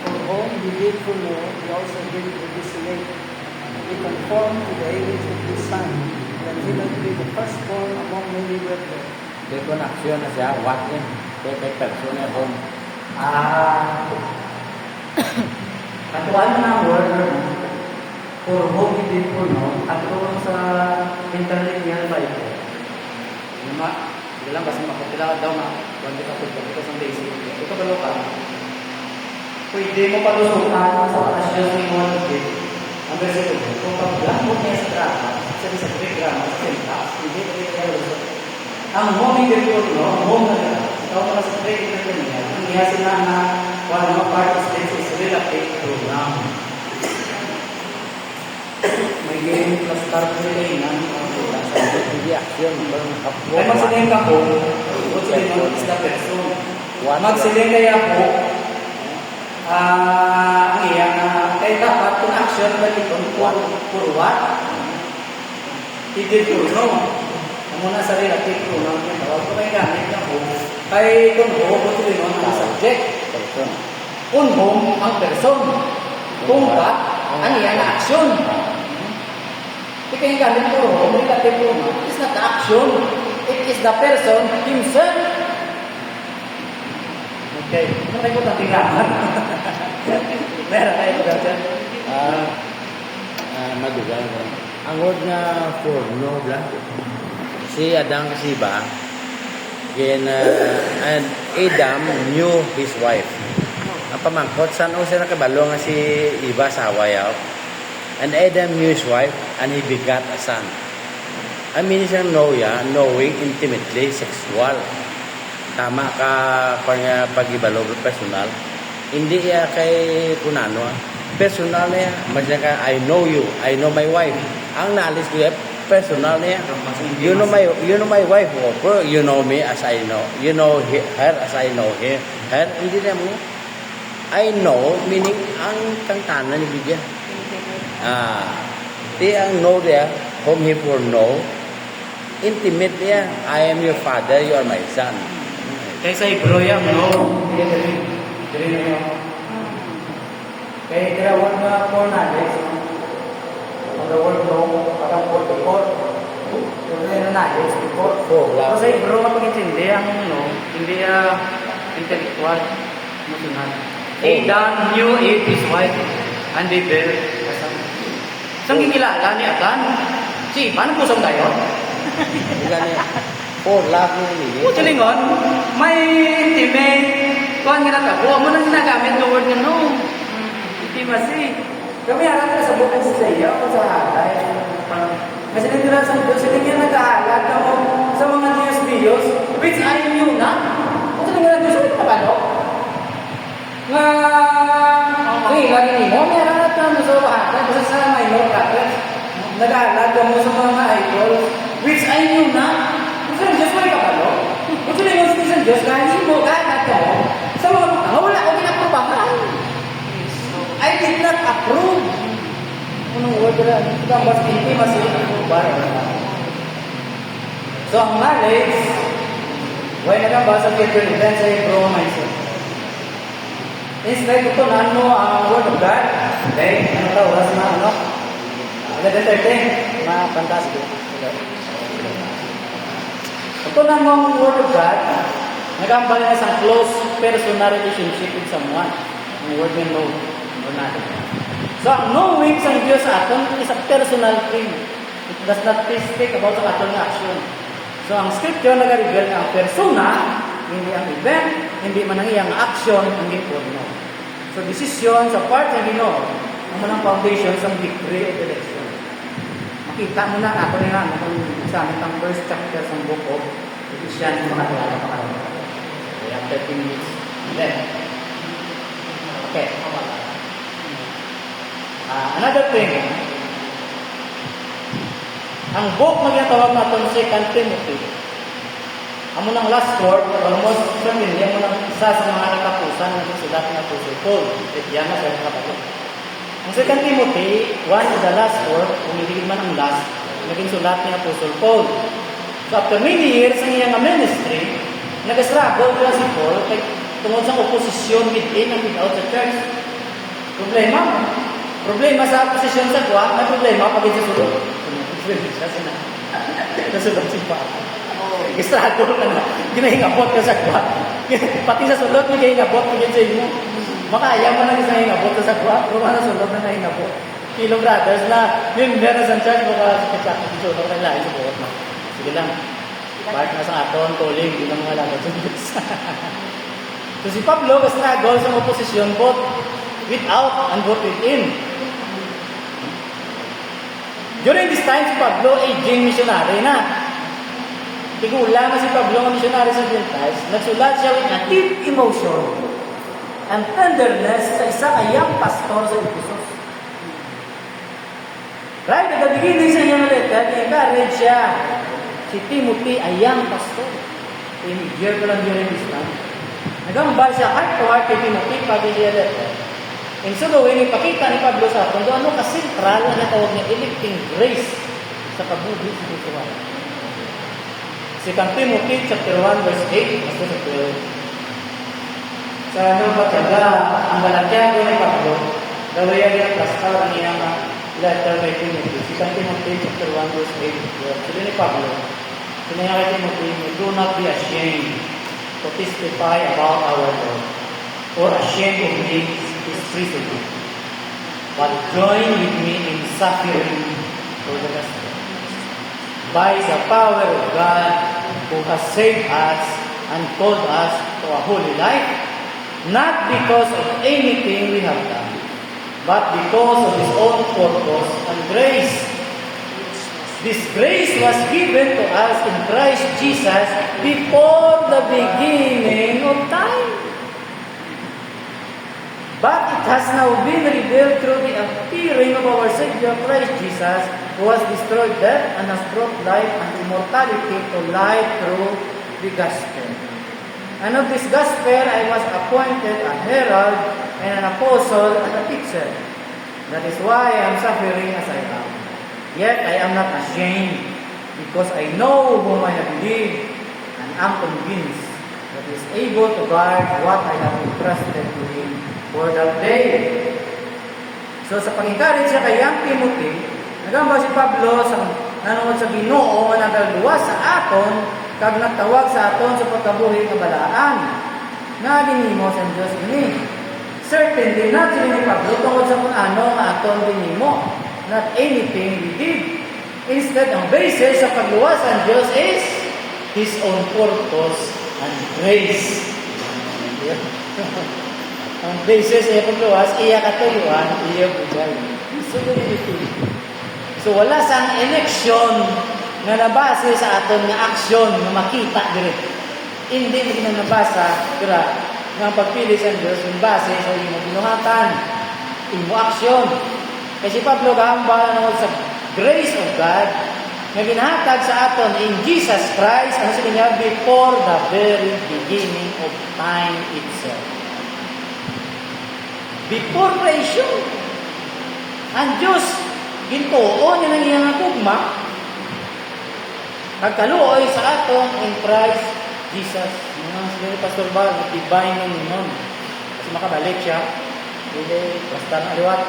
For whom he did foreknow, he also did predestinate to be conformed to the image of his Son, that he might be the firstborn among many brethren. Kaya kung aksyon na siya, what yun? Kaya kay person na home. Katuan na ang word for whom he did foreknow, at doon sa interlinear Bible. Hindi lang kasi makapila daw na wanda ka pagkakita sa basic. Ito ka loka. Pwede mo palusutan sa patasyon ng mga tubig. Ang versikulo, kung paglambot niya sa drama, sa Greek grammar, sa syntax, hindi ko kaya lusot. Ang home did foreknow, home na nila. Ikaw pala sa Greek na niya, ang niya sila na one of participants is relative pronoun. May game plus start relay na Hindi aksyon. kaya pag sila yung kapong, What sila yun is the person. What? Magsiling kaya po, ang iyang, kaya dapat kung action na itong for what? Hindi po, no? Ang muna sa relative pronoun yung tawag ko kay gamit na po. Kay kung ho, kung sila yun ang subject. Person. Kung home, ang person. Kung what, ang iyang action. Kaya yung gamit po, relative pronoun, it is not the action. It is the person himself. Okay. Ano kayo po natin grammar? Meron kayo po dyan. Madugal. Ang word nga for no blah. Si Adam kasi ba? And Adam knew his wife. Ang pamangkot, saan o siya nakabalo nga si Eva sa Hawayaw? And Adam knew his wife and he begat a son. I mean siyang know ya, knowing intimately, sexual. Tama ka pag-ibalo personal. Hindi ya kay kunano. Personal niya. Masya ka, I know you. I know my wife. Ang knowledge ko ya, personal niya. You know my wife. Or you know me as I know. You know her as I know her. Her, hindi na mo. I know, meaning ang kangtanan ni Bidya. Di ang know dia, whom he for know. Intimate niya. I am your father, you are my son. Kaya sa Hebrew yan, no? Dili na yun. Kaya grawad na for knowledge. Ang word no, parang for before. Yung na knowledge before. Pero sa Hebrew, kapag-intindi ang no, hindi intellectual. Emotional. Adam knew his wife and they bear a son. Saan kikilala ni Adam? Si Ivan, pusong tayo? For love mo ni. Kung silingon, may intimate. Kung ginagawa mo nang ginagamit ng word nga no. Intimacy. Kami harap na sa bukong sa iyo o sa halay. Kasi nandira sa Diyos, hindi niya nag-aalag ka mo sa mga Diyos, which I knew na. Kung silingon ng Diyos, ulit na palo. Nga, lagi mo, may harap ka mo sa bahatay. Kasi sa may no reference, nag-aalag ka mo sa mga idols, which I knew na. Kung Diyos mo ikapalo, kung sila yung sa Diyos, kahit mo, kahit mo, sa mga wala ko pinaprobahan. I did not approve. Anong word na? Ito ang mas intimacy. So, ang knowledge, why nagabasa kay Trinidad sa Hebrew mindset? Instead ito na ano ang word of God, okay? Ano ito? Oras na ano? Agad 13. Mga fantastic. Ito na ang word of God, nagambal na isang close personal relationship with someone. Ang word na know or not. So, ang knowing sa Diyos sa aton is a personal thing. It does not speak about the aton action. So, ang scripture nag-reveal na ang persona, hindi ang event, hindi man ang iyang action, ang ginporno. So, decision sa part ng Ginoo, ang manang foundation sa victory of election. Makita mo na ako nila kung sa amin ang first chapter sa book of Ephesians mga tulala pa kayo. We have 13 minutes. Then, okay. Another thing, ang book na ginatawag natin 2 Timothy, ang munang last word, almost familiar mo ng isa sa mga nagkapusan ng sulat ng Apostle Paul. Yan na sa kapatid. Ang 2 Timothy, one is the last word, kung hindi man ang last, naging sulat ni Apostle Paul. So after many years ng iyang ministry, nag-struggle na si Paul tungkol sa oposisyon within and without the church. Problema sa oposisyon sa kuha, may problema pag sa sulod. Nasulod si Paul. Struggle ka na. Ginahingabot ka sa kuha. Pati sa sulod, may ginahingabot ka sa inyo. Makaya mo na sa hingabot sa kuha, pero na sulod na nahingabot. Kilo brothers na, member na sa church, baka sa sulod na lahat sa buhat na. Sige lang. Part na sa aton, tuling, hindi lang mga lagat sa Diyos. So si Pablo, struggle sa oposisyon, both without and both within. During this time, si Pablo, aging missionary na. Tigula na si Pablo ang missionary sa Gentiles, nagsulat siya with a deep emotion and tenderness sa isa kayang pastor sa Ephesus. Right at the beginning sa iyang letter, i-encourage siya si Timothy, ayang pastor. teenager ko lang during this time. Nagambal siya heart to heart kay Timothy pag siya letter. Ang suluhin, ipakita ni Pablo sa atin, doon ano ka-sentral na tawag niya, electing grace sa pagbubuhay sa Kristo. Si Timothy chapter 1 verse 8, basta sa 12. Sa ano pagkaga, ang malakyan ko ni Pablo, gawin ang pastor ang iyang letter kay Timothy. Si Timothy chapter 1 verse 8, sabi ni Pablo, sinaya kay Timothy, do not be ashamed to testify about our Lord, or ashamed of his priesthood, but join with me in suffering for the gospel. By the power of God, who has saved us and called us to a holy life, not because of anything we have done, but because of His own purpose and grace. This grace was given to us in Christ Jesus before the beginning of time. But it has now been revealed through the appearing of our Savior Christ Jesus, who has destroyed death and has brought life and immortality to light through the gospel. And of this gospel I was appointed a herald and an apostle and a teacher. That is why I am suffering as I am. Yet I am not ashamed, because I know whom I have believed and am convinced that He is able to guard what I have entrusted to Him for that day. So sa pag-encourage siya kay Young Timothy, nagamba si Pablo sa nanood sa Ginoo nga nagaluwas sa aton kag nagtawag sa aton sa pagkabuhi nga balaan nga ginhimo sa Dios ini. Certainly not sila ni Pablo tungkol sa kung ano nga aton ginhimo, not anything we did. Instead, ang basis sa pagluwas ang Dios is His own purpose and grace. Ang basis ay pagluwas, iya katuyuan, iya bugay. So wala sang election na nabase sa aton nga aksyon na makita dire. Hindi mo na nabasa, kira, nga pagpili sa Diyos, yung base sa imo binuhatan, imo aksyon. Kasi Pablo gahamba naman sa grace of God na binahatag sa aton in Jesus Christ, ano sa niya, before the very beginning of time itself. Before creation, ang Diyos, gintuon niya ng iyang tugma, nagkaluoy sa aton in Christ Jesus. Mga siguro Pastor Bal, divine nun nun. Kasi makabalik siya, hindi, basta na aliwat.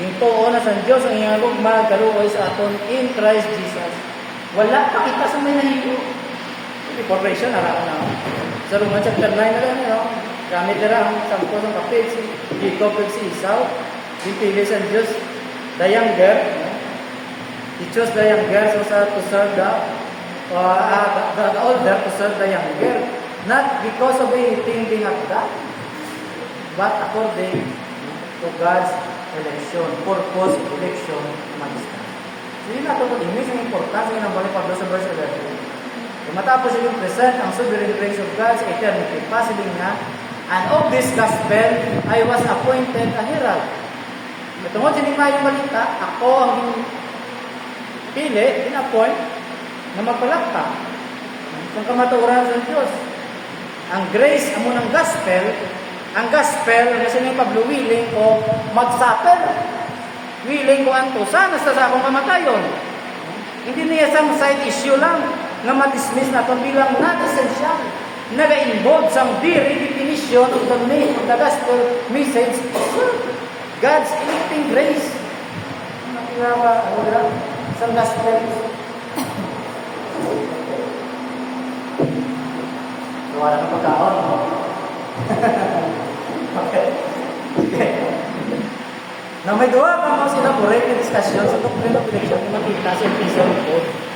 Gintuon na sa Diyos ang iyang tugma, nagkaluoy sa aton in Christ Jesus. Wala pa kita sa may nahilo. Before creation, naraan na. Sa Roman chapter 9 na lang, gamit nila ang sampo ng kapit, si Jacob at si Esau, pinili sa Diyos, the younger, he chose the younger so to serve the older to serve the younger, not because of anything they have done, but according to God's election, purpose, election, magistan. So yun natin ito, image ang importance ng balik Pablo sa verse 11. Matapos yung present ang sovereign grace of God sa eternity, pasiling na, and of this gospel, I was appointed a herald. Matungkol sa lima yung balita, ako ang pili, in-appoint, na magpalakta ng kamaturan sa Diyos. Ang grace, amo ng gospel, ang gospel, kasi ni Pablo, willing ko mag-suffer. Willing ko antusan, hasta sa akong kamatayon. Hindi niya isang side issue lang, na ma-dismiss na itong bilang not essential. Naga-involve sa very definition of the name of the gospel message, God's electing grace. Nakirawa, sa gospel. So, wala na pagkaon. Okay. Na may duwa pa mo sila correct na discussion sa doctrine of election na makita sa episode 4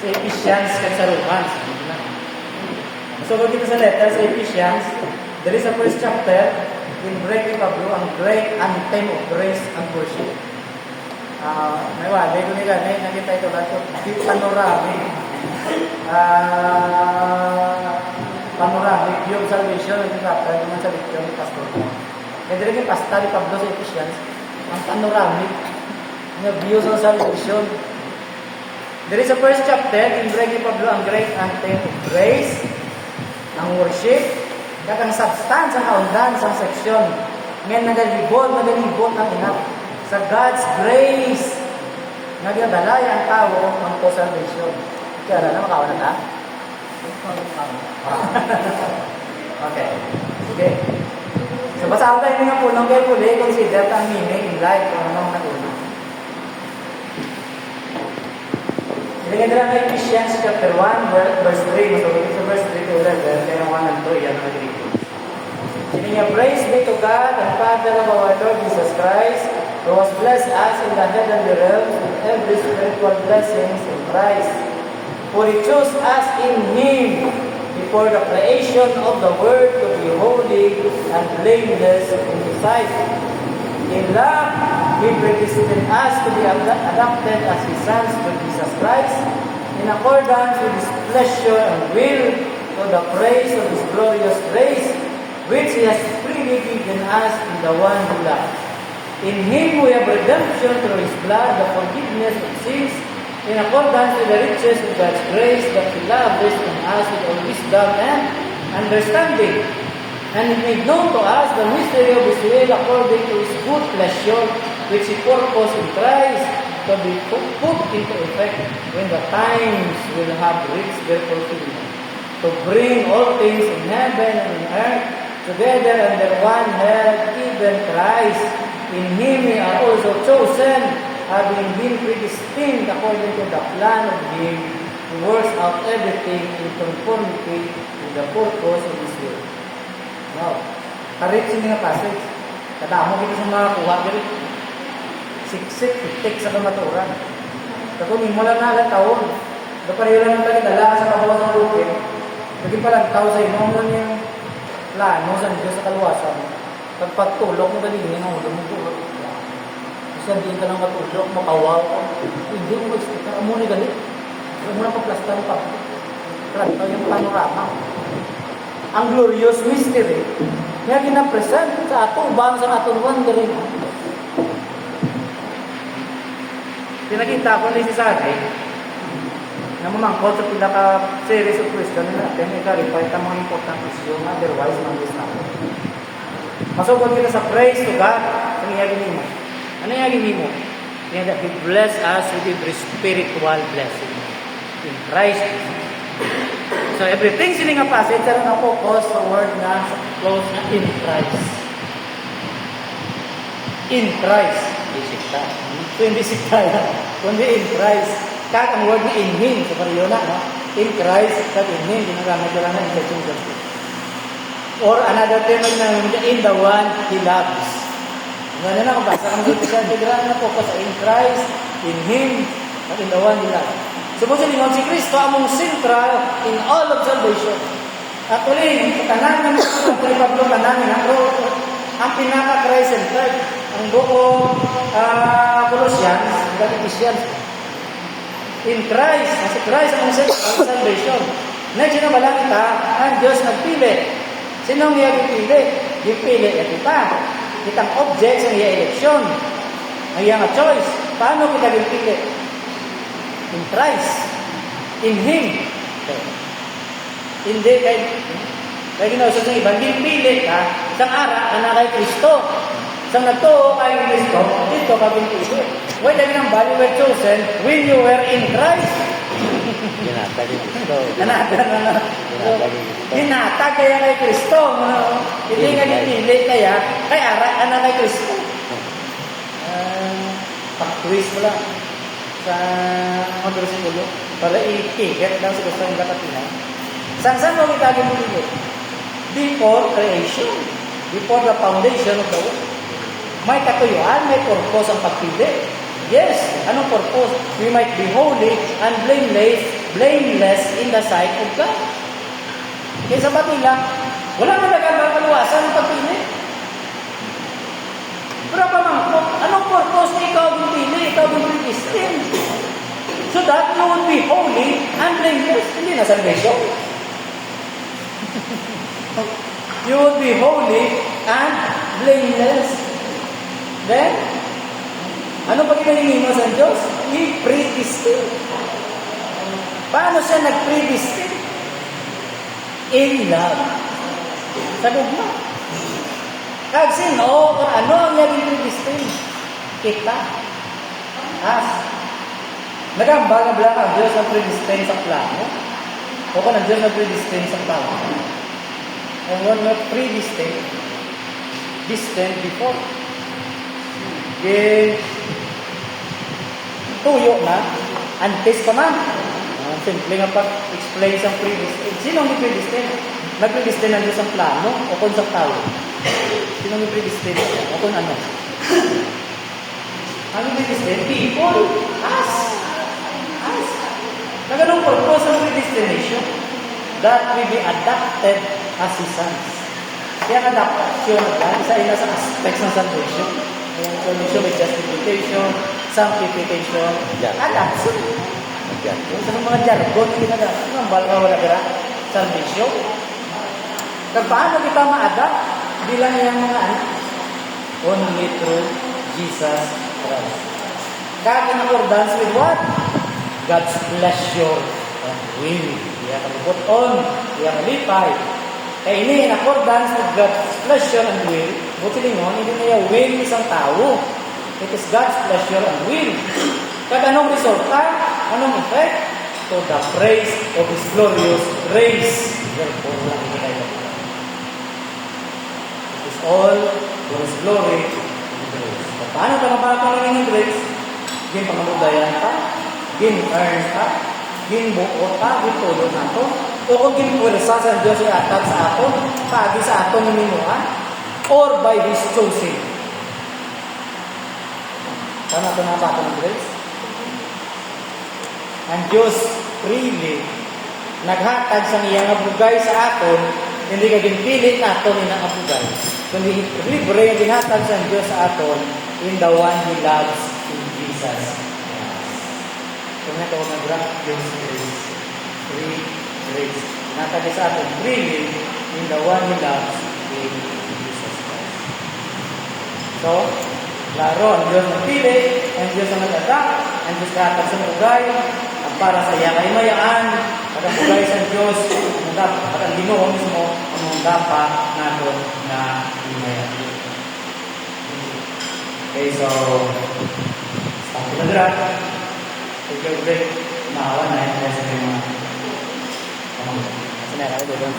sa Ephesians at sa Romans. So, kung kita sa letter sa Ephesians, there is a first chapter in break ni Pablo, ang great anthem of grace and worship. May wali ko ni gani, nakita ito lahat ito, panoramic. Panoramic view of salvation, ang chapter naman sa lecture ni Pastor. Kaya dire ni Pastor ni Pablo sa Ephesians, ang panoramic na views of salvation. There is a first chapter, tinreg ni Pablo ang great anthem of grace, ang worship, kag ang substance, ang kaundan sa seksyon. Ngayon nagalibot ang inap. Sa God's grace, nagdadalaya ang tao ang to salvation. Kaya na makauna ta? Okay. Sige. So, basahan tayo mga punong kayo puli, consider ang meaning in life kung anong naguna. Ilagay nila na Ephesians chapter 1, verse 3. Matuloy sa verse 3 to 11. Kaya 1 and 2, yan ang nag-read. Sino niya, praise be to God and Father of our Lord Jesus Christ, who has blessed us in the heavenly realms with every spiritual blessings in Christ. For He chose us in Him before the creation of the world to be holy and blameless in His sight. In love, He predestined us to be adopted as His sons through Jesus Christ, in accordance with His pleasure and will, to the praise of His glorious grace, which He has freely given us in the one He loves. In Him we have redemption through His blood, the forgiveness of sins, in accordance with the riches of God's grace that He lavished on us with all wisdom and understanding. And He made known to us the mystery of His will according to His good pleasure, which He purposed in Christ to be put into effect when the times will have reached their fulfillment, to bring all things in heaven and on earth together under one head, even Christ. In Him we are also chosen, having been predestined according to the plan of Him who works out everything in conformity with the purpose of His will. Now, karit sa mga passage. Kadamo kita sa mga kuha diri. Siksik, titik sa kamaturan. Katunin mo lang na alang taon. Dapareho lang ang dala sa kabawas ng lupin. Naging palang tao sa inong lang yung plano sa Diyos sa kaluwasan. Pagpagtulog mo galing ang ulo mo tulog. Kasi hindi ka lang matulog, makawaw ka. Hindi mo mag-sticker. Amo ni galing. Huwag mo na pagplastar pa. Planta yung panorama. Ang glorious mystery na ginapresent sa ato, bang sa aton wondering. Pinakita ko ni si Sanay na mamangkot sa pila ka series of question na natin, i-clarify ang mga important issue, otherwise, mag-list na. Masugod kita sa praise to God, ang iyagin mo. Ano iyagin mo? Yan that He bless us with every spiritual blessing in Christ. So everything sila nga passage, sa na focus sa word na close na in Christ. In Christ. Isikta. So hindi sikta yan. Kundi in Christ. Kaya ang word na in Him, sa pariyo na, no? In Christ, at in Him, ginagamit ko lang na interchange. Or another term na in the one He loves. Ngayon na, kung basa ang dito siya, tigra na focus sa in Christ, in Him, at in the one He loves. Supposedly, si Kristo among central in all of salvation. At ulit, sa tanan ng mga Pablo kanan, ang pinaka-Christ-centered, ang buong Colossians, Ephesians, in Christ, si Christ ang central salvation. Next na bala kita, ang Diyos nagpili. Sinong iya gipili? Gipili at kita. Kitang object sa iya eleksyon. Ang iya nga choice. Paano kita gipili? In Christ. In Him. Hindi kay ginausap sa ibang, pili ka, isang ara, na kay Kristo. Isang nagtuo kay Kristo, dito ka pinili. Why dahil ang body were chosen when you were in Christ? Ginatag ni Kristo. Ginatag kaya kay Kristo. Hindi nga pinili kaya, kay ara, na kay Kristo. Pag-twist mo lang sa mga versikulo para i-ticket lang sa gusto ng katapinan. Saan mo kita pinili? Before creation, before the foundation of the world. May katuyuan, may purpose ang pagpili. Yes, anong purpose? We might be holy and blameless in the sight of God. Kaya sa batila, wala na nagkakaluwasan ang pagpili. Pero pa mga, anong purpose na ikaw pinili, ikaw predestined? So that you would be holy and blameless. Hindi na salvation. You would be holy and blameless. Then, ano pa kinahingi mo sa Diyos? He predestined. Paano siya nag-predestine? In love. Sa gugma. Kag sino o ano ang naging predestine? Kita. As. Nagambag ang Diyos ang predestine sa plano. O kung ang Diyos ang predestine sa plano. And when not predestined, distant before. Then, tuyo na, antes pa man. Simple nga pag-explain sa predestined. Sino ang predestined? Nag-predestined ang Diyos ang plano o kung sa tao? Sino ang predestined? O kung ano? Ang predestined? People. Us. Us. Naganong purpose ang predestination? That we be adopted as His sons. Kaya ang adoption isa ina sa aspects ng salvation. Yung salvation with justification, sanctification, adoption. Yung sa mga jargon, ang balga wala gara, salvation. Kaya paano kita ma-adapt bilang yung mga anak? Only through Jesus Christ. Kaya in accordance with what? God's pleasure and will. Iya kalibot on, iya kalipay. Kaya ini in accordance with God's pleasure and will, buti lingon, hindi niya will isang tao. It is God's pleasure and will. Kaya anong resulta? Anong effect? To the praise of His glorious grace. Therefore, lang hindi tayo. It is all for His glory and grace. Paano ka mapapakaling ng grace? Gin pangamudayan ka, gin earn ka, gin buot ka, gin tulo na to. O kung gin pwersa sa Diyos iatag sa aton, paagi sa aton ng minuan, or by His choosing. Paano ito napapakaling ng grace? Ang Diyos freely naghatag sa iyang abugay sa aton, hindi ka ginpilit naton ni nang abugay. Kundi libre ang ginhatag sa Diyos sa aton in the one He loves in Jesus. Kung ito ang nag-grant Diyos grace, free grace. Ginhatag sa aton freely in the one He loves in Jesus Christ. So, klaro, ang Diyos nagpili, ang Diyos ang nag-attack, ang Diyos kahatag sa abugay, para sa iya kaimayaan at ang bugay sa Diyos at ang Ginoo mismo ang dapat natin na himayaan. Okay, so stop ko na dira. Take a break. Maawa na yung sa mga sinara ko doon.